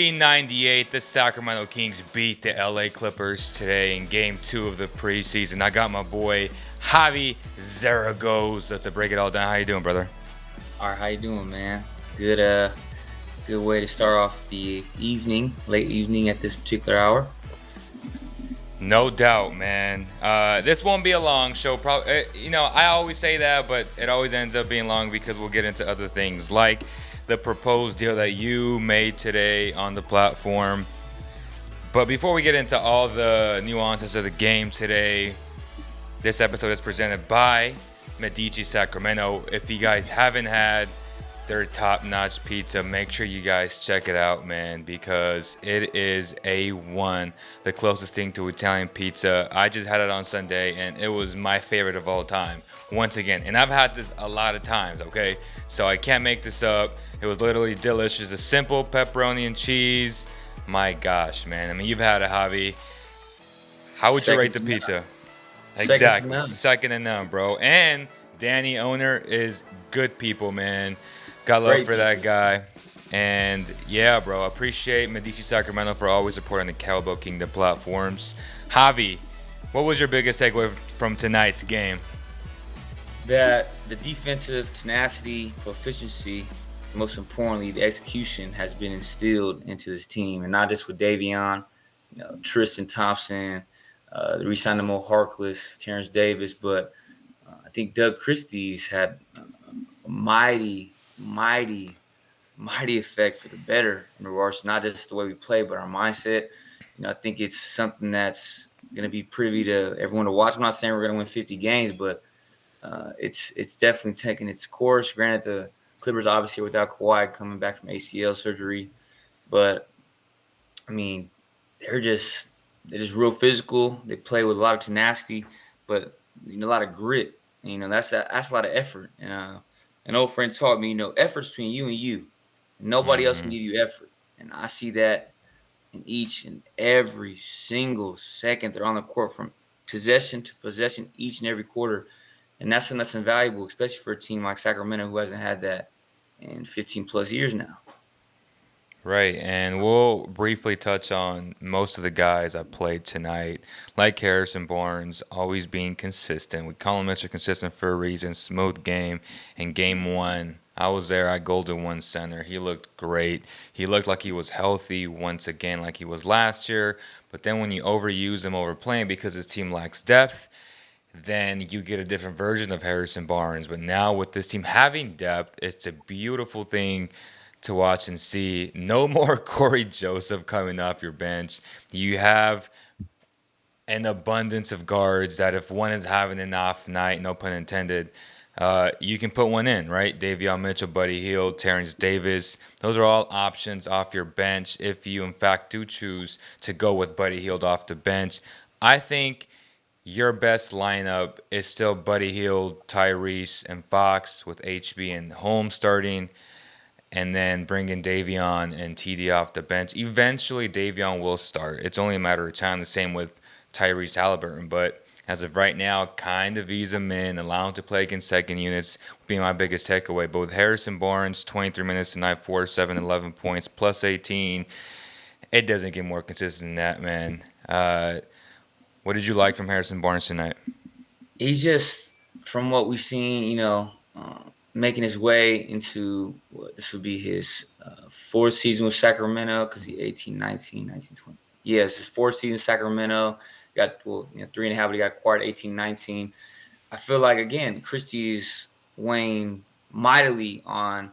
90-98, the Sacramento Kings beat the LA Clippers today in Game 2 of the preseason. I got my boy Javi Zaragoza to break it all down. How you doing, brother? All right, how you doing, man? Good way to start off the evening, late evening at this particular hour. No doubt, man. This won't be a long show. Probably, I always say that, but it always ends up being long because we'll get into other things like the proposed deal that you made today on the platform. But before we get into all the nuances of the game today, this episode is presented by Medici Sacramento. If you guys haven't had their top-notch pizza, make sure you guys check it out, man, because it is A1, the closest thing to Italian pizza. I just had it on Sunday, and it was my favorite of all time, once again. And I've had this a lot of times, okay? So I can't make this up. It was literally delicious. A simple pepperoni and cheese. My gosh, man. I mean, you've had it, Javi. How would you rate the pizza? Exactly. Second to none, bro. And Danny, owner, is good people, man. Got love for that guy. And yeah, bro, appreciate Medici Sacramento for always supporting the Cowboy Kingdom platforms. Javi, what was your biggest takeaway from tonight's game? That the defensive tenacity, proficiency, most importantly, the execution has been instilled into this team, and not just with Davion, Tristan Thompson, the re-signing of Mo Harkless, Terrence Davis, but I think Doug Christie's had a mighty effect for the better in regards to not just the way we play, but our mindset. I think it's something that's going to be privy to everyone to watch. I'm not saying we're going to win 50 games, but it's definitely taking its course. Granted, the Clippers obviously without Kawhi coming back from ACL surgery, but I mean they're just real physical. They play with a lot of tenacity, but a lot of grit. That's a lot of effort. And an old friend taught me, effort's between you and you. Nobody else can give you effort. And I see that in each and every single second they're on the court, from possession to possession, each and every quarter. And that's something that's invaluable, especially for a team like Sacramento who hasn't had that in 15 plus years now. Right, and we'll briefly touch on most of the guys that played tonight, like Harrison Barnes, always being consistent. We call him Mr. Consistent for a reason. Smooth game. In Game 1, I was there at Golden One Center. He looked great. He looked like he was healthy once again, like he was last year. But then when you overuse him overplaying because his team lacks depth, then you get a different version of Harrison Barnes. But now with this team having depth, it's a beautiful thing to watch and see. No more Corey Joseph coming off your bench. You have an abundance of guards that if one is having an off night, no pun intended, you can put one in, right? Davion Mitchell, Buddy Hield, Terrence Davis. Those are all options off your bench if you, in fact, do choose to go with Buddy Hield off the bench. I think your best lineup is still Buddy Hield, Tyrese, and Fox, with HB and Holmes starting, and then bringing Davion and TD off the bench. Eventually, Davion will start. It's only a matter of time. The same with Tyrese Haliburton. But as of right now, kind of ease him in, allow him to play against second units, would be my biggest takeaway. But with Harrison Barnes, 23 minutes tonight, 4, 7, 11 points, plus 18, it doesn't get more consistent than that, man. What did you like from Harrison Barnes tonight? He's just, from what we've seen, making his way into this would be his fourth season with Sacramento, because he 18, 19, 19, 20. Yes, his fourth season in Sacramento. Got 3.5, but he got acquired 18, 19. I feel like, again, Christie's weighing mightily on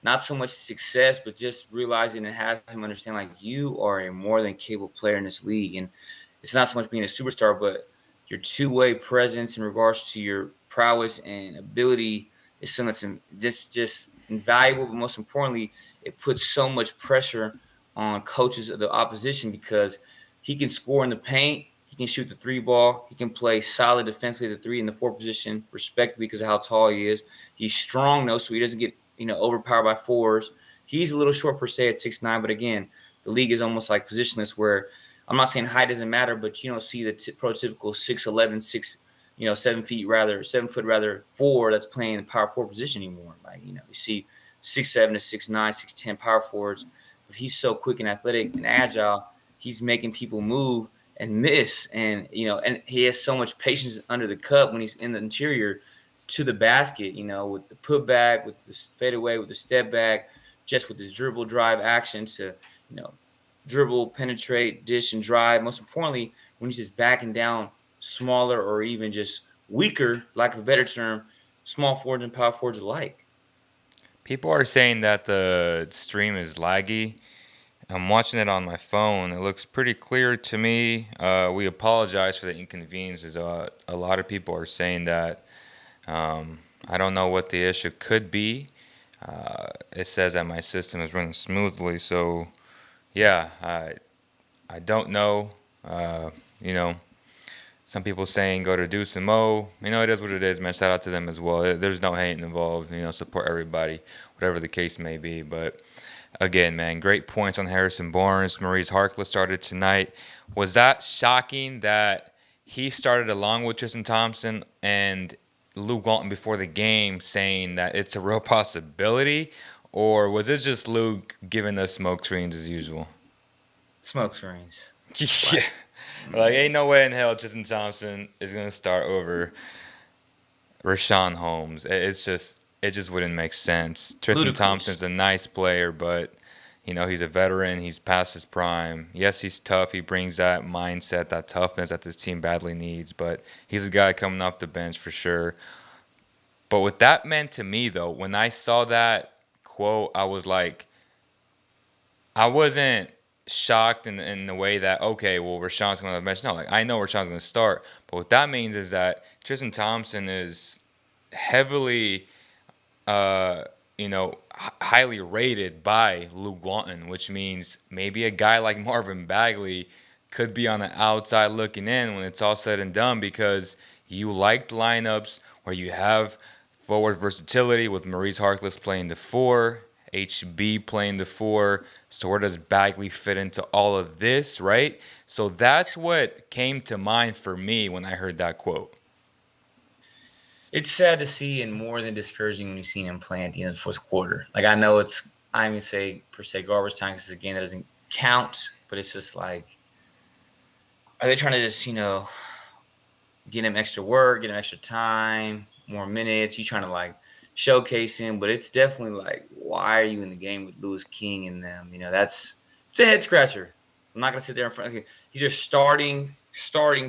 not so much success, but just realizing and having him understand, like, you are a more than capable player in this league. And it's not so much being a superstar, but your two-way presence in regards to your prowess and ability is something that's just invaluable. But most importantly, it puts so much pressure on coaches of the opposition, because he can score in the paint, he can shoot the three ball, he can play solid defensively at the 3 and the 4 position, respectively, because of how tall he is. He's strong, though, so he doesn't get overpowered by fours. He's a little short per se at 6'9", but again, the league is almost like positionless, where I'm not saying height doesn't matter, but you don't see the prototypical 6'11", 7 foot rather 4 that's playing the power forward position anymore. Like, you see 6'7" to 6'9", 6'10" power forwards but he's so quick and athletic and agile. He's making people move and miss, and and he has so much patience under the cup when he's in the interior to the basket. With the putback, with the fadeaway, with the step back, just with his dribble drive action to you know dribble, penetrate, dish, and drive. Most importantly, when he's just backing down smaller or even just weaker, lack of a better term, small forwards and power forwards alike. People are saying that the stream is laggy. I'm watching it on my phone. It looks pretty clear to me. We apologize for the inconveniences. A lot of people are saying that. I don't know what the issue could be. It says that my system is running smoothly. So, yeah, I don't know. You know, some people saying go to Deuce and Mo. It is what it is, man. Shout out to them as well. There's no hate involved. Support everybody, whatever the case may be. But again, man, great points on Harrison Barnes. Maurice Harkless started tonight. Was that shocking that he started along with Tristan Thompson and Luke Walton before the game, saying that it's a real possibility? Or was it just Luke giving us smoke screens as usual? Smoke screens. Yeah. Like, ain't no way in hell Tristan Thompson is going to start over Rashawn Holmes. It just wouldn't make sense. Tristan Ludicrous. Thompson's a nice player, but he's a veteran. He's past his prime. Yes, he's tough. He brings that mindset, that toughness that this team badly needs. But he's a guy coming off the bench for sure. But what that meant to me, though, when I saw that quote, I was like, I wasn't shocked in the way that, okay, well, Rashawn's going to the bench. No, like, I know Rashawn's going to start. But what that means is that Tristan Thompson is heavily, uh, highly rated by Luke Walton, which means maybe a guy like Marvin Bagley could be on the outside looking in when it's all said and done, because you liked lineups where you have forward versatility with Maurice Harkless playing the four, HB playing the four. So where does Bagley fit into all of this, right? So that's what came to mind for me when I heard that quote. It's sad to see and more than discouraging when you've seen him play at the end of the fourth quarter. Like, I know I even say per se garbage time because it's a game that doesn't count, but it's just like, are they trying to just, get him extra work, get him extra time, more minutes? You trying to like showcase him, but it's definitely like, why are you in the game with Lewis King and them? It's a head scratcher. I'm not gonna sit there in front. Okay, he's your starting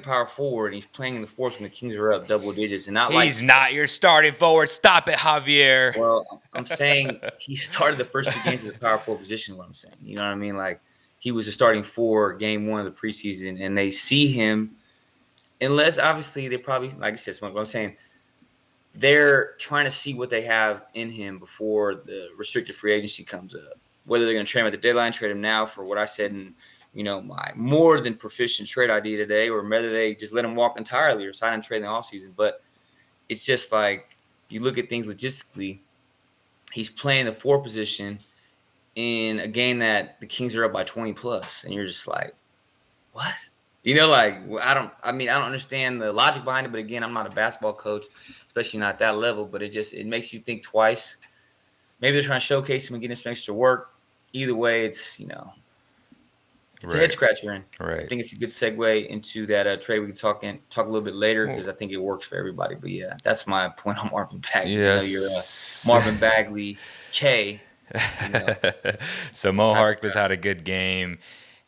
power forward. And he's playing in the fourth when the Kings are up double digits, and not like. He's not your starting forward. Stop it, Javier. Well, I'm saying he started the first two games of the power forward position. What I'm saying, you know what I mean? Like, he was a starting for game one of the preseason, and they see him. Unless obviously they probably, like I said, what I'm saying, they're trying to see what they have in him before the restricted free agency comes up. Whether they're going to trade him at the deadline, trade him now for what I said in, my more than proficient trade idea today, or whether they just let him walk entirely or sign and trade in the offseason. But it's just like, you look at things logistically, he's playing the four position in a game that the Kings are up by 20 plus, and you're just like, what? I don't understand the logic behind it, but again, I'm not a basketball coach, especially not that level, but it makes you think twice. Maybe they're trying to showcase him and get him some extra work. Either way, it's a head scratcher, and I Right. think it's a good segue into that trade. We can talk a little bit later because I think it works for everybody. But yeah, that's my point on Marvin Bagley. I know you're a Yes. Marvin Bagley K. You know, So Mo type of Harkless guy. had a good game.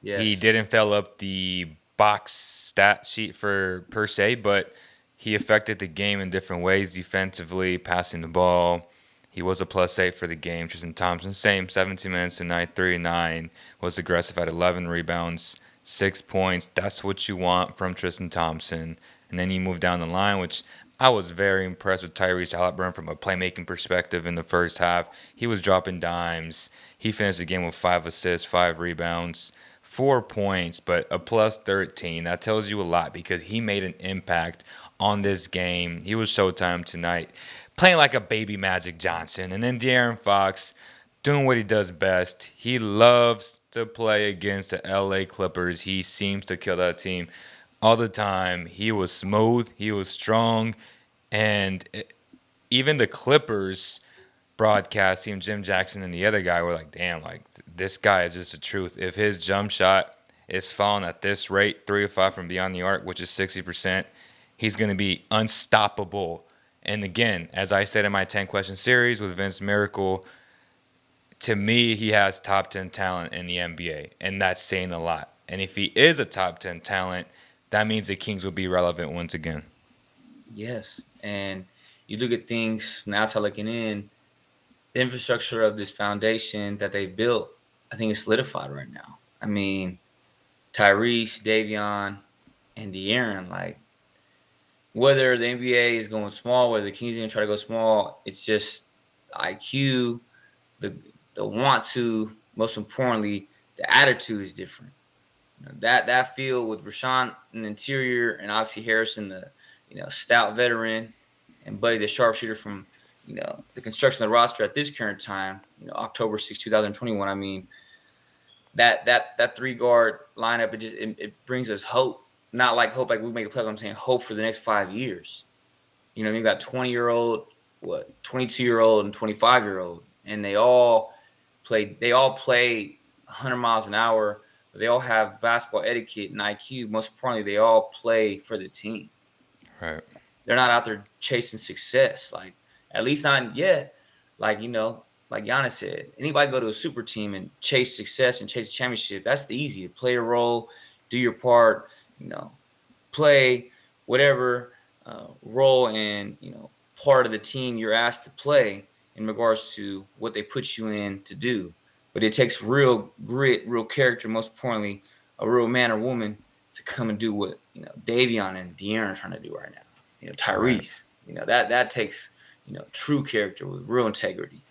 He Yes. didn't fill up the box stat sheet for per se, but he affected the game in different ways defensively, passing the ball. He was a +8 for the game. Tristan Thompson, same, 17 minutes tonight, 3-9. Was aggressive at 11 rebounds, 6 points. That's what you want from Tristan Thompson. And then you move down the line, which I was very impressed with Tyrese Haliburton from a playmaking perspective in the first half. He was dropping dimes. He finished the game with 5 assists, 5 rebounds, 4 points, but a +13. That tells you a lot because he made an impact on this game. He was Showtime tonight, playing like a baby Magic Johnson. And then De'Aaron Fox doing what he does best. He loves to play against the LA Clippers. He seems to kill that team all the time. He was smooth, he was strong, and even the Clippers broadcast team, Jim Jackson and the other guy were like, damn, like this guy is just the truth. If his jump shot is falling at this rate, 3 of 5 from beyond the arc, which is 60%, he's going to be unstoppable. And again, as I said in my 10 question series with Vince Miracle, to me, he has top 10 talent in the NBA, and that's saying a lot. And if he is a top 10 talent, that means the Kings will be relevant once again. Yes, and you look at things from the outside looking in, the infrastructure of this foundation that they built, I think is solidified right now. I mean, Tyrese, Davion, and De'Aaron, like whether the NBA is going small, whether the Kings are going to try to go small, it's just IQ, the the want to, most importantly, the attitude is different. That field with Rashawn in the interior and obviously Harrison, the stout veteran, and Buddy, the sharpshooter from the construction of the roster at this current time, October 6, 2021. I mean, that three guard lineup, it brings us hope. Not like hope like we make the playoffs. I'm saying hope for the next 5 years. You got 20-year-old, 22-year-old, and 25-year-old, and they all play. They all play 100 miles an hour. But they all have basketball etiquette and IQ. Most importantly, they all play for the team. Right. They're not out there chasing success. Like at least not yet. Like like Giannis said, anybody go to a super team and chase success and chase a championship. That's the easy. Play a role, do your part. Play whatever role and part of the team you're asked to play in regards to what they put you in to do. But it takes real grit, real character, most importantly, a real man or woman to come and do what Davion and De'Aaron are trying to do right now. Right. Tyrese. That takes true character with real integrity.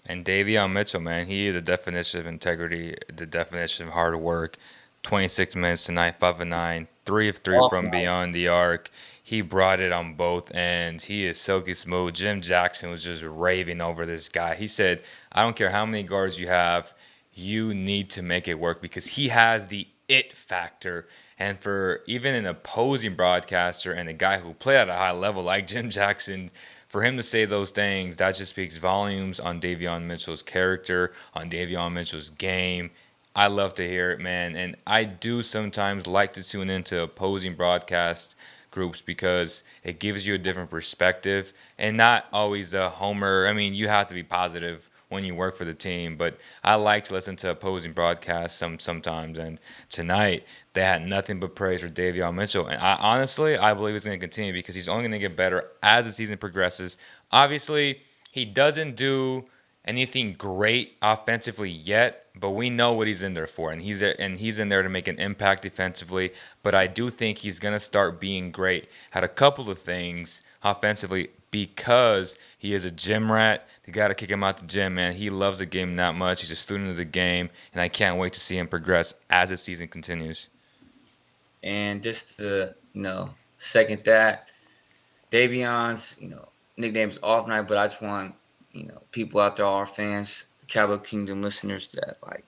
And Davion Mitchell, man, he is a definition of integrity, the definition of hard work. 26 minutes tonight, 5 of 9, 3 of 3 Off from night. beyond the arc. He brought it on both ends. He is silky smooth. Jim Jackson was just raving over this guy. He said, I don't care how many guards you have, you need to make it work because he has the it factor. And for even an opposing broadcaster and a guy who played at a high level like Jim Jackson, for him to say those things, that just speaks volumes on Davion Mitchell's character, on Davion Mitchell's game. I love to hear it, man. And I do sometimes like to tune into opposing broadcast groups because it gives you a different perspective and not always a homer. I mean, you have to be positive when you work for the team, but I like to listen to opposing broadcasts sometimes. And tonight they had nothing but praise for Davion Mitchell, and I believe it's going to continue because he's only going to get better as the season progresses. Obviously, he doesn't do anything great offensively yet, but we know what he's in there for, and he's in there to make an impact defensively. But I do think he's gonna start being great at a couple of things offensively because he is a gym rat. You got to kick him out the gym, man. He loves the game that much. He's a student of the game, and I can't wait to see him progress as the season continues. And just to second that, Davion's nickname's Off Night, but I just want people out there, our fans, the Cowboy Kingdom listeners, that like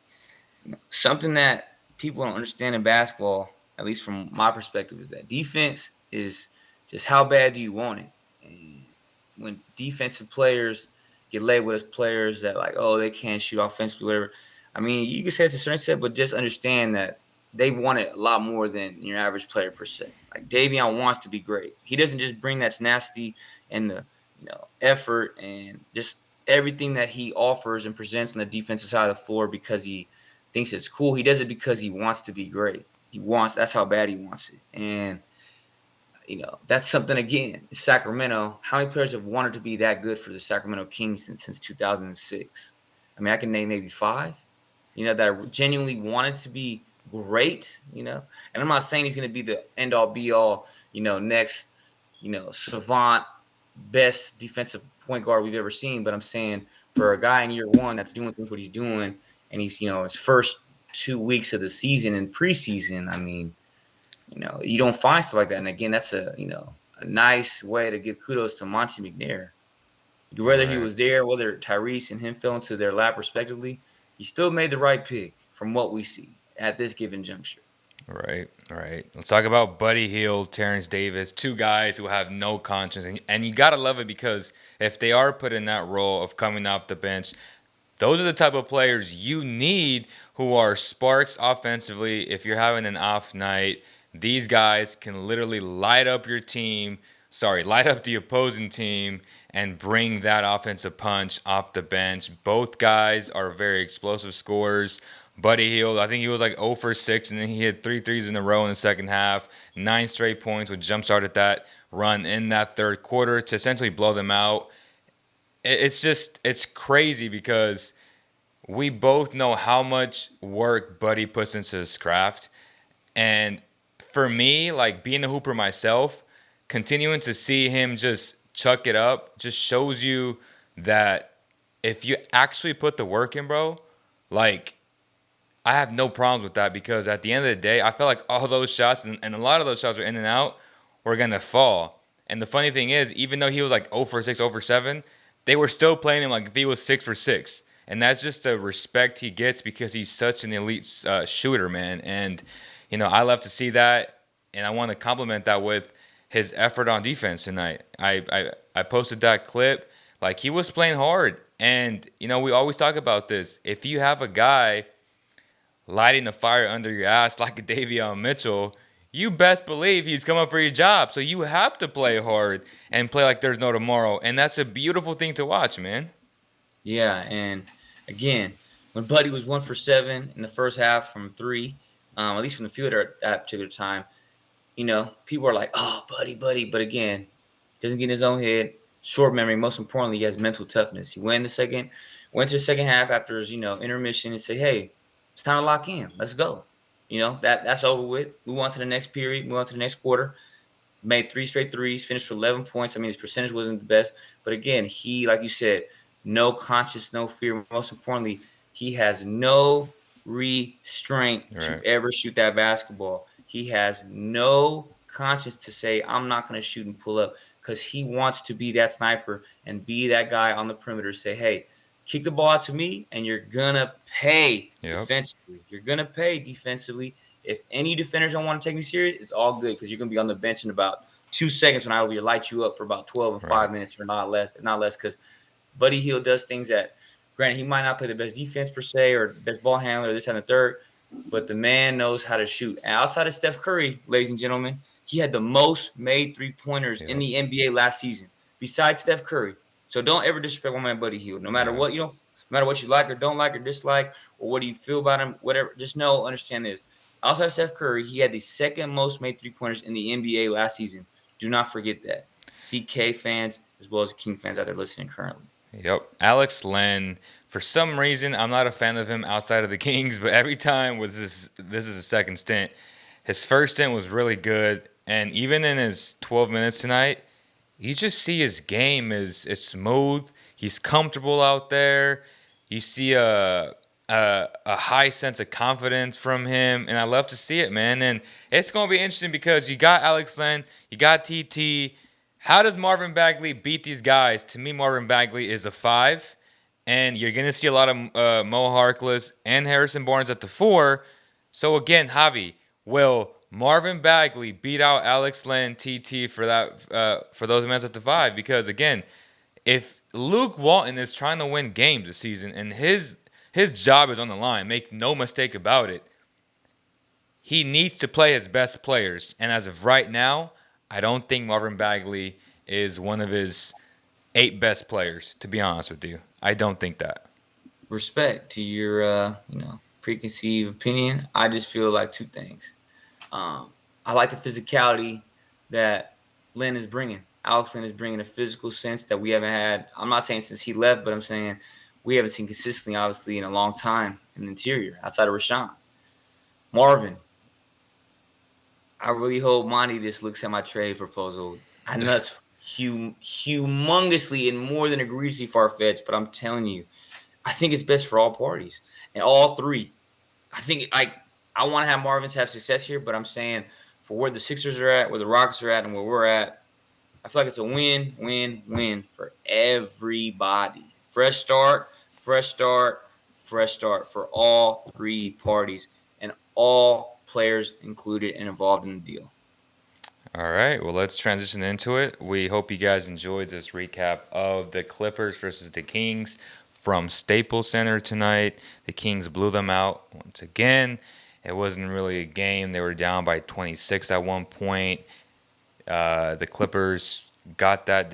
something that people don't understand in basketball, at least from my perspective, is that defense is just how bad do you want it? And when defensive players get labeled as players that like, oh, they can't shoot offensively, whatever. I mean, you can say it's a certain extent, but just understand that they want it a lot more than your average player per se. Like Davion wants to be great. He doesn't just bring that tenacity and the effort and just everything that he offers and presents on the defensive side of the floor because he thinks it's cool. He does it because he wants to be great. That's how bad he wants it. And that's something, again, Sacramento. How many players have wanted to be that good for the Sacramento Kings since 2006? I mean, I can name maybe 5, that genuinely wanted to be great, and I'm not saying he's going to be the end all be all, next, savant, best defensive point guard we've ever seen. But I'm saying for a guy in year one that's doing things what he's doing, and he's, his first 2 weeks of the season and preseason, I mean, you don't find stuff like that. And again, that's a nice way to give kudos to Monty McNair. Whether he Right. was there, whether Tyrese and him fell into their lap respectively, he still made the right pick from what we see at this given juncture. Right, right. Let's talk about Buddy Hield, Terrence Davis, two guys who have no conscience. And you got to love it because if they are put in that role of coming off the bench, Those are the type of players you need who are sparks offensively. If you're having an off night, these guys can literally light up your team, light up the opposing team and bring that offensive punch off the bench. Both guys are very explosive scorers. Buddy Hield, I think he was like 0 for 6, and then he hit 3 threes in a row in the second half. 9 straight points, which jump-started that run in that third quarter to essentially blow them out. It's crazy because we both know how much work Buddy puts into his craft. And for me, like being a hooper myself, continuing to see him just chuck it up just shows you that if you actually put the work in, bro, like I have no problems with that because at the end of the day, I felt like all those shots and a lot of those shots were in and out were gonna fall. And the funny thing is, even though he was like 0 for 6, 0 for 7, they were still playing him like if he was 6 for 6. And that's just the respect he gets because he's such an elite shooter, man. And I love to see that, and I want to compliment that with his effort on defense tonight. I posted that clip, like he was playing hard, and we always talk about this. If you have a guy lighting the fire under your ass like a Davion Mitchell, you best believe he's coming for your job. So you have to play hard and play like there's no tomorrow, and that's a beautiful thing to watch, man. Yeah, and again, when Buddy was 1 for 7 in the first half from three, at least from the field at that particular time, people are like, "Oh, Buddy," but again, doesn't get in his own head. Short memory. Most importantly, he has mental toughness. He went to the second half after his intermission and said, "Hey, it's time to lock in. Let's go." That's over with. Move on to the next period. Move on to the next quarter. Made 3 straight threes. Finished with 11 points. I mean, his percentage wasn't the best, but again, he, like you said, no conscience, no fear. Most importantly, he has no restraint to Right. ever shoot that basketball. He has no conscience to say, I'm not going to shoot and pull up, because he wants to be that sniper and be that guy on the perimeter. Say, hey, kick the ball out to me, and you're going to pay Yep. defensively. You're going to pay defensively. If any defenders don't want to take me serious, it's all good, because you're going to be on the bench in about 2 seconds when I will light you up for about 12 and Right. 5 minutes or not less, because Buddy Hield does things that, granted, he might not play the best defense per se or best ball handler, this and the third, but the man knows how to shoot. And outside of Steph Curry, ladies and gentlemen, he had the most made 3-pointers in Yep. the NBA last season, besides Steph Curry. So don't ever disrespect my man Buddy Hield. No matter Yeah. what no matter what you like or don't like or dislike, or what do you feel about him, whatever, just understand this. Outside of Steph Curry, he had the second most made 3-pointers in the NBA last season. Do not forget that. CK fans as well as King fans out there listening currently. Yep. Alex Len, for some reason, I'm not a fan of him outside of the Kings, but every time with this is a second stint. His first stint was really good, and even in his 12 minutes tonight, you just see his game is smooth. He's comfortable out there. You see a high sense of confidence from him, and I love to see it, man. And it's gonna be interesting because you got Alex Len, you got TT. How does Marvin Bagley beat these guys? To me, Marvin Bagley is a 5, and you're gonna see a lot of Mo Harkless and Harrison Barnes at the 4. So again, Javi, will Marvin Bagley beat out Alex Len, TT for those men at the 5? Because again, if Luke Walton is trying to win games this season and his job is on the line, make no mistake about it, he needs to play his best players. And as of right now, I don't think Marvin Bagley is one of his 8 best players, to be honest with you. I don't think that. Respect to your preconceived opinion. I just feel like two things. I like the physicality that Lynn is bringing. Alex Lynn is bringing a physical sense that we haven't had. I'm not saying since he left, but I'm saying we haven't seen consistently, obviously, in a long time in the interior outside of Rashawn. Marvin, I really hope Monty just looks at my trade proposal. I know it's humongously and more than egregiously far-fetched, but I'm telling you, I think it's best for all parties and all three. I think I want to have Marvin have success here, but I'm saying for where the Sixers are at, where the Rockets are at, and where we're at, I feel like it's a win, win, win for everybody. Fresh start, fresh start, fresh start for all three parties and all players included and involved in the deal. All right, well, let's transition into it. We hope you guys enjoyed this recap of the Clippers versus the Kings from Staples Center tonight. The Kings blew them out once again. It wasn't really a game. They were down by 26 at one point. The Clippers got that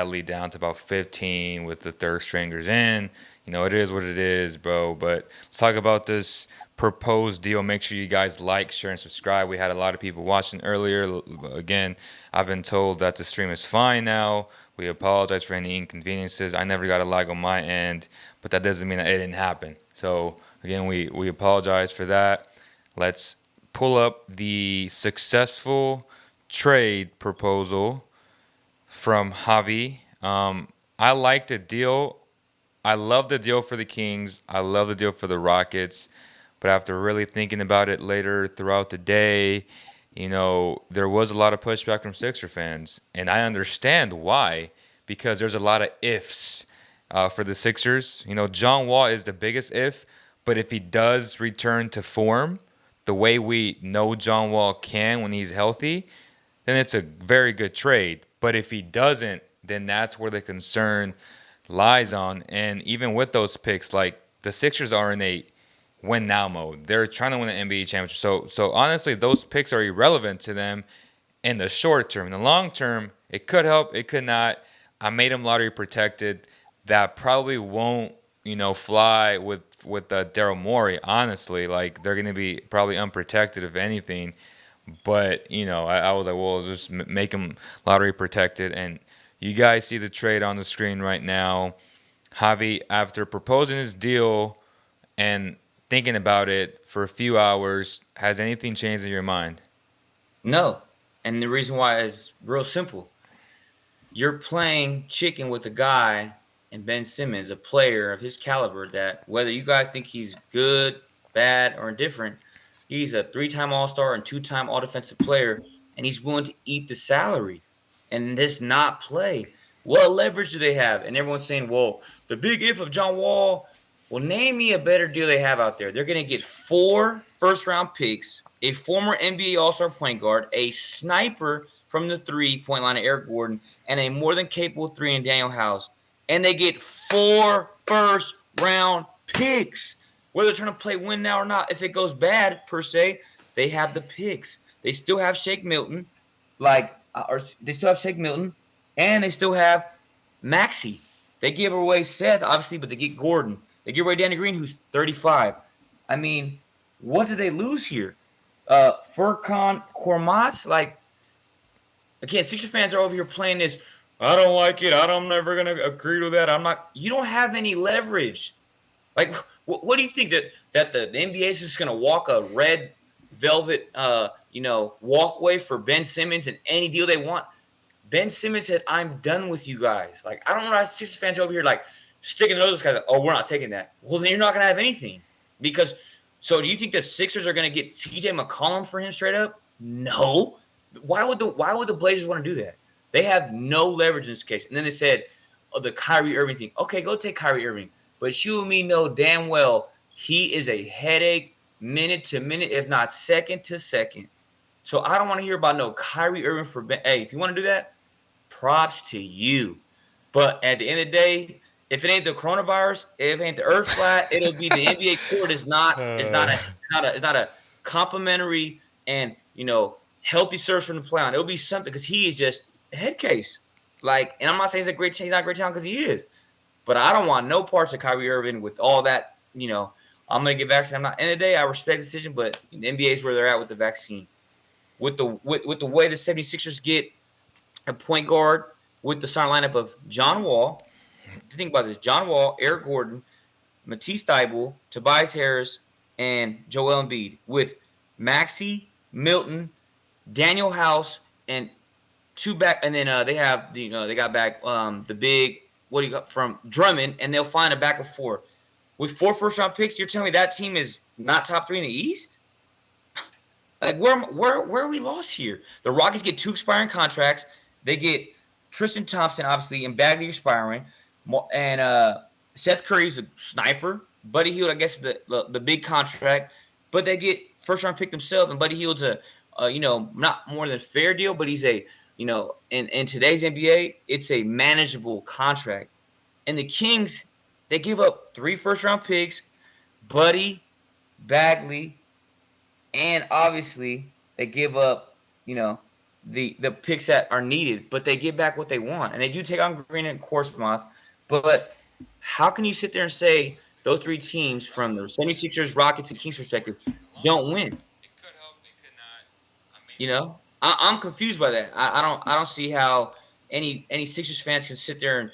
lead down to about 15 with the third stringers in. It is what it is, bro. But let's talk about this proposed deal. Make sure you guys like, share, and subscribe. We had a lot of people watching earlier. Again, I've been told that the stream is fine now. We apologize for any inconveniences. I never got a lag on my end, but that doesn't mean that it didn't happen. So, again, we apologize for that. Let's pull up the successful trade proposal from Javi. I like the deal. I love the deal for the Kings. I love the deal for the Rockets. But after really thinking about it later throughout the day, there was a lot of pushback from Sixer fans. And I understand why, because there's a lot of ifs for the Sixers. John Wall is the biggest if, but if he does return to form the way we know John Wall can when he's healthy, then it's a very good trade. But if he doesn't, then that's where the concern lies on. And even with those picks, like the Sixers are in a win now mode. They're trying to win the NBA championship. So honestly, those picks are irrelevant to them in the short term. In the long term, it could help, it could not. I made them lottery protected. That probably won't, fly with Daryl Morey. Honestly, like they're going to be probably unprotected if anything. But, I was like, well, just make them lottery protected. And you guys see the trade on the screen right now. Javi, after proposing his deal and thinking about it for a few hours, has anything changed in your mind? No. And the reason why is real simple. You're playing chicken with a guy and Ben Simmons, a player of his caliber that whether you guys think he's good, bad, or indifferent, he's a 3-time All-Star and 2-time All-Defensive player, and he's willing to eat the salary and just not play. What leverage do they have? And everyone's saying, well, the big if of John Wall. Well, name me a better deal they have out there. They're going to get 4 first-round picks, a former NBA All-Star point guard, a sniper from the three-point line of Eric Gordon, and a more than capable 3 in Daniel House. And they get 4 first-round picks. Whether they're trying to play win now or not, if it goes bad, per se, they have the picks. They still have Shake Milton, and they still have Maxey. They give away Seth, obviously, but they get Gordon. They give away Danny Green, who's 35. I mean, what did they lose here? Furkan Korkmaz, again, Sixers fans are over here playing this. I don't like it. I'm never gonna agree to that. I'm not. You don't have any leverage. Like, what do you think that the NBA is just gonna walk a red velvet, walkway for Ben Simmons and any deal they want? Ben Simmons said, "I'm done with you guys." Like, I don't know why Sixers fans over here sticking to those guys. Like, oh, we're not taking that. Well, then you're not gonna have anything because. So, do you think the Sixers are gonna get CJ McCollum for him straight up? No. Why would the Blazers want to do that? They have no leverage in this case. And then they said, oh, the Kyrie Irving thing. Okay, go take Kyrie Irving. But you and me know damn well he is a headache minute to minute, if not second to second. So I don't want to hear about no Kyrie Irving for Ben. Hey, if you want to do that, props to you. But at the end of the day, if it ain't the coronavirus, if it ain't the earth flat, it'll be the NBA court is not a complimentary and healthy surge from the play on. It'll be something because he is just a head case. And I'm not saying he's not a great talent because he is. But I don't want no parts of Kyrie Irving with all that, I'm gonna get vaccinated. I'm not. End of the day, I respect the decision, but the NBA is where they're at with the vaccine. With the way the 76ers get a point guard with the starting lineup of John Wall. Think about this: John Wall, Eric Gordon, Matisse Thybulle, Tobias Harris, and Joel Embiid with Maxey, Milton, Daniel House, and 2 back, and then they have they got back the big from Drummond, and they'll find a back of 4 with 4 first-round picks. You're telling me that team is not top 3 in the East? Like where are we lost here? The Rockets get 2 expiring contracts. They get Tristan Thompson, obviously, and Bagley expiring, and Seth Curry's a sniper. Buddy Hield, I guess, the big contract, but they get first-round pick themselves, and Buddy Hield's a not more than fair deal, but he's a in today's NBA, it's a manageable contract. And the Kings, They give up 3 first-round picks, Buddy, Bagley, and obviously they give up, the picks that are needed, but they get back what they want, and they do take on Green and corresponds. But how can you sit there and say those 3 teams from the 76ers, Rockets, and Kings perspective don't win? I'm confused by that. I don't see how any Sixers fans can sit there and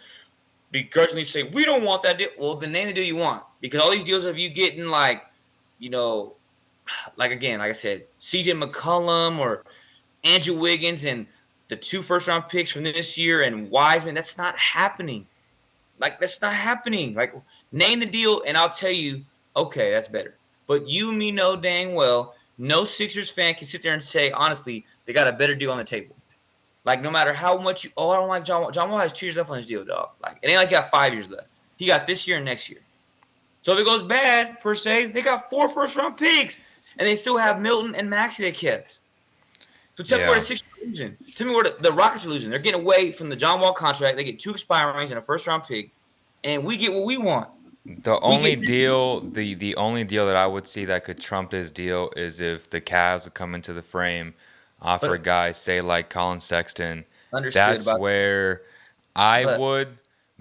begrudgingly say we don't want that deal. Well, then name the deal you want, because all these deals of you getting you know, again, like I said, C.J. McCollum or Andrew Wiggins and the 2 first-round picks from this year and Wiseman. That's not happening. That's not happening. Name the deal and I'll tell you, okay, that's better. But you and me know dang well, no Sixers fan can sit there and say, honestly, they got a better deal on the table. No matter how much I don't like John Wall. John Wall has 2 years left on his deal, dog. It ain't like he got 5 years left. He got this year and next year. So if it goes bad, per se, they got 4 first-round picks, and they still have Milton and Maxey they kept. So tell me where the Sixers are losing. Tell me where the Rockets are losing. They're getting away from the John Wall contract. They get 2 expirings and a first-round pick, and we get what we want. The only deal that I would see that could trump this deal is if the Cavs would come into the frame, offer guys, say like Colin Sexton. That's where I would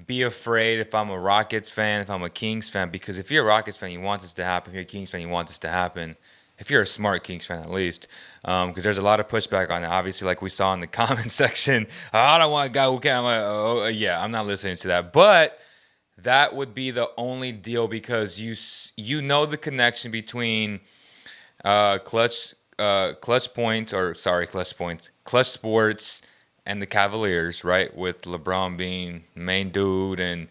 be afraid if I'm a Rockets fan, if I'm a Kings fan, because if you're a Rockets fan, you want this to happen. If you're a Kings fan, you want this to happen. If you're a smart Kings fan, at least, because there's a lot of pushback on it. Obviously, like we saw in the comment section, I don't want a guy who can. I'm like, oh yeah, I'm not listening to that. But that would be the only deal because you know the connection between Clutch Sports and the Cavaliers, right? With LeBron being main dude and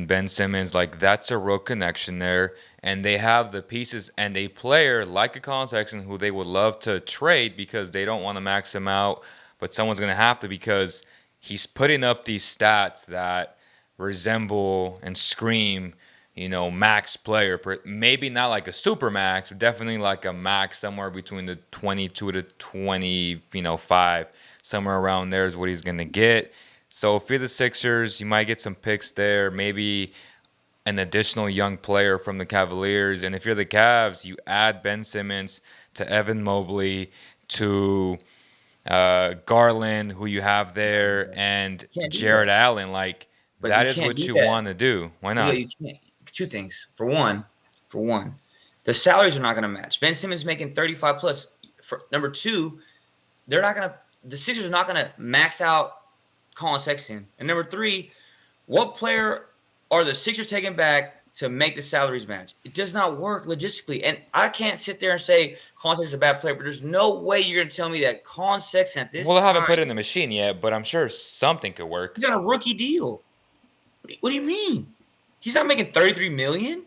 Ben Simmons, that's a real connection there. And they have the pieces and a player like a Colin Sexton who they would love to trade because they don't want to max him out, but someone's going to have to because he's putting up these stats that resemble and scream, max player. Maybe not like a super max, but definitely like a max somewhere between the 22 to 25, somewhere around there is what he's going to get. So if you're the Sixers, you might get some picks there, maybe an additional young player from the Cavaliers. And if you're the Cavs, you add Ben Simmons to Evan Mobley to Garland, who you have there, and Jared Allen. That is what you want to do. Why not? You can't. 2 things. For one, the salaries are not going to match. Ben Simmons making 35 plus. For number 2, the Sixers are not going to max out Colin Sexton. And number 3, what player are the Sixers taking back to make the salaries match? It does not work logistically. And I can't sit there and say Colin Sexton is a bad player, but there's no way you're going to tell me that Colin Sexton at this time... Well, I haven't put it in the machine yet, but I'm sure something could work. He's on a rookie deal. What do you mean? He's not making $33 million.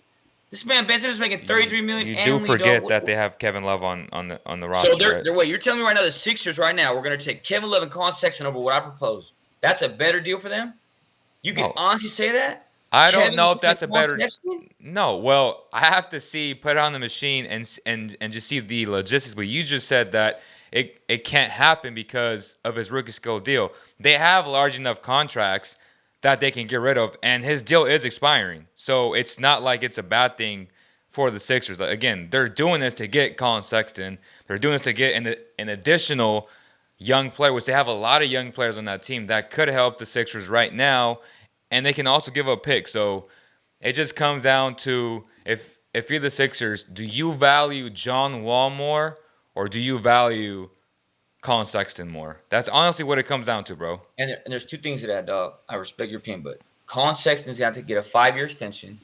This man Ben Simmons is making $33 million. You do forget that they have Kevin Love on the roster. So wait, you're telling me right now the Sixers right now we're going to take Kevin Love and Colin Sexton over what I proposed. That's a better deal for them? You can honestly say that? I don't know if that's a better. No, well, I have to put it on the machine and just see the logistics. But you just said that it can't happen because of his rookie skill deal. They have large enough contracts that they can get rid of, and his deal is expiring. So it's not like it's a bad thing for the Sixers. Again, they're doing this to get Colin Sexton. They're doing this to get an additional young player, which they have a lot of young players on that team that could help the Sixers right now, and they can also give up picks. So it just comes down to if you're the Sixers, do you value John Wall more or do you value Colin Sexton more? That's honestly what it comes down to, bro. And there's 2 things to that, dog. I respect your opinion, but Colin Sexton's got to get a 5-year extension.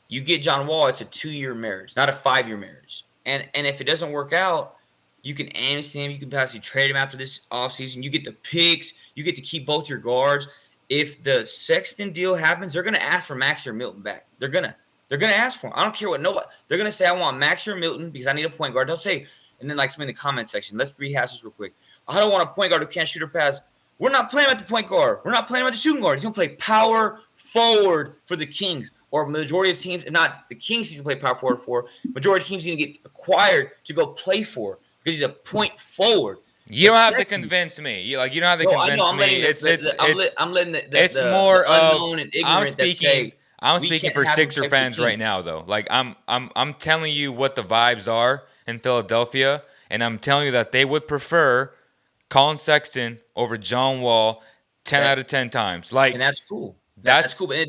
You get John Wall, it's a 2-year marriage, not a 5-year marriage. And if it doesn't work out, you can amnesty him. You can possibly trade him after this offseason. You get the picks. You get to keep both your guards. If the Sexton deal happens, they're going to ask for Maxey or Milton back. They're gonna ask for him. I don't care what nobody. They're going to say, I want Maxey or Milton because I need a point guard. They'll say, and then somebody in the comment section, let's rehash this real quick. I don't want a point guard who can't shoot or pass. We're not playing at the point guard. We're not playing at the shooting guard. He's going to play power forward for the Kings. Or majority of teams, and not the Kings he's going to play power forward for. Majority of teams he's going to get acquired to go play for because he's a point forward. You don't have to convince me. You don't have to convince me. It's more of I'm I'm We speaking can't for have him Sixer play for the fans right Kings. now, though. Like I'm telling you what the vibes are in Philadelphia, and I'm telling you that they would prefer Colin Sexton over John Wall 10 out That of 10 times. and Like that's cool. That's that's cool. But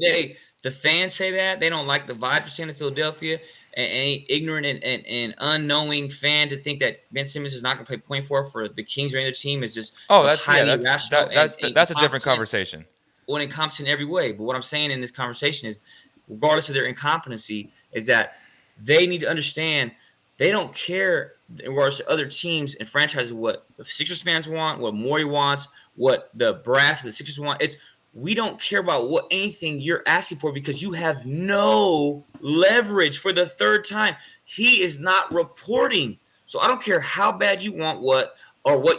the fans say that they don't like the vibe for staying in Philadelphia, and any ignorant and unknowing fan to think that Ben Simmons is not going to play point forward for the Kings or any other team is just oh that's yeah highly that's irrational and that's a different incompetent conversation. or incompetent in every way. But what I'm saying in this conversation is, regardless of their incompetency, is that they need to understand they don't care in regards to other teams and franchises what the Sixers fans want, what Morey wants, what the brass of the Sixers want. It's we don't care about what anything you're asking for because you have no leverage for the third time. He is not reporting. So I don't care how bad you want what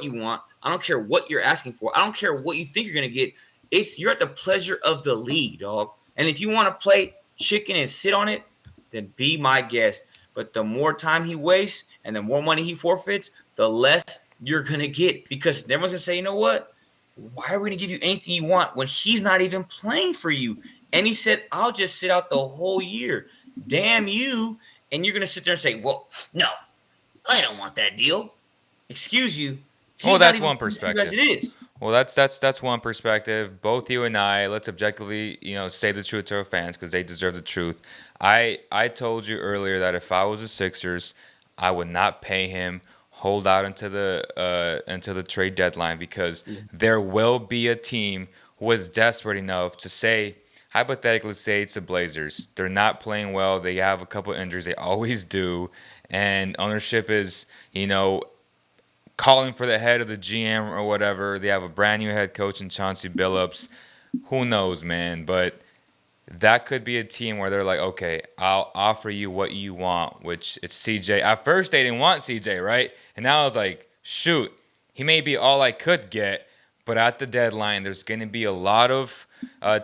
you want. I don't care what you're asking for. I don't care what you think you're going to get. You're at the pleasure of the league, dog. And if you want to play chicken and sit on it, then be my guest. But the more time he wastes and the more money he forfeits, the less you're gonna get because everyone's gonna say, you know what? Why are we gonna give you anything you want when he's not even playing for you? And he said, I'll just sit out the whole year. Damn you. And you're gonna sit there and say, well, no, I don't want that deal. Excuse you. Well, He's not that's even one playing for you as perspective. it is. Well, that's one perspective. Both you and I, let's objectively, say the truth to our fans because they deserve the truth. I told you earlier that if I was the Sixers, I would not pay him. Hold out until the trade deadline because there will be a team who is desperate enough to say, hypothetically, say it's the Blazers. They're not playing well. They have a couple injuries. They always do, and ownership is, calling for the head of the GM or whatever. They have a brand new head coach in Chauncey Billups. Who knows, man? But that could be a team where they're like, okay, I'll offer you what you want, which it's CJ. At first, they didn't want CJ, right? And now it's like, shoot, he may be all I could get. But at the deadline, there's going to be a lot of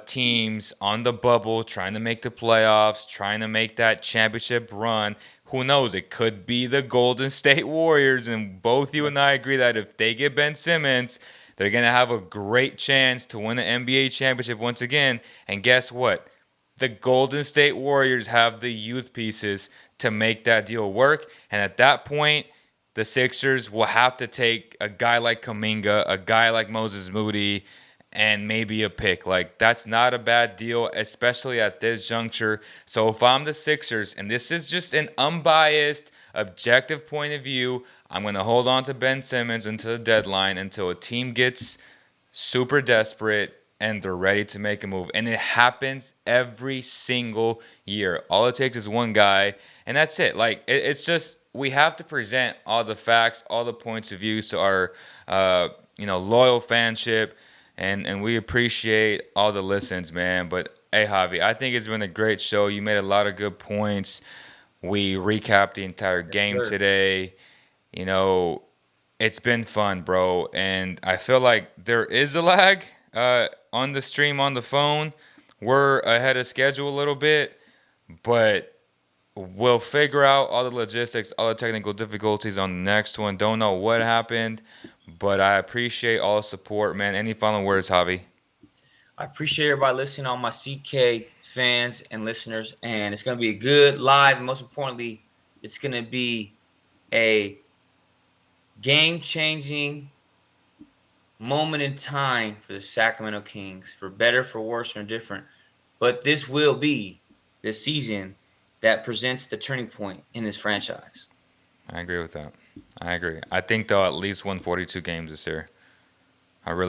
teams on the bubble trying to make the playoffs, trying to make that championship run. Who knows? It could be the Golden State Warriors. And both you and I agree that if they get Ben Simmons, they're going to have a great chance to win the NBA championship once again. And guess what? The Golden State Warriors have the youth pieces to make that deal work. And at that point, the Sixers will have to take a guy like Kuminga, a guy like Moses Moody, and maybe a pick. Like, that's not a bad deal, especially at this juncture. So if I'm the Sixers, and this is just an unbiased, objective point of view, I'm going to hold on to Ben Simmons until the deadline, until a team gets super desperate and they're ready to make a move. And it happens every single year. All it takes is one guy, and that's it. Like, it's just we have to present all the facts, all the points of view to our loyal fanship, and we appreciate all the listens, man. But hey, Javi, I think it's been a great show. You made a lot of good points. We recapped the entire Yes, game sir. today. You know, it's been fun, bro, and I feel like there is a lag on the stream on the phone. We're ahead of schedule a little bit, but we'll figure out all the logistics, all the technical difficulties on the next one. Don't know what happened, but I appreciate all the support, man. Any final words, Javi? I appreciate everybody listening, all my CK fans and listeners, and it's gonna be a good live. And most importantly, it's gonna be a game-changing moment in time for the Sacramento Kings, for better, for worse, or indifferent. But this will be the season that presents the turning point in this franchise. I agree with that. I agree. I think they'll at least win 42 games this year. I really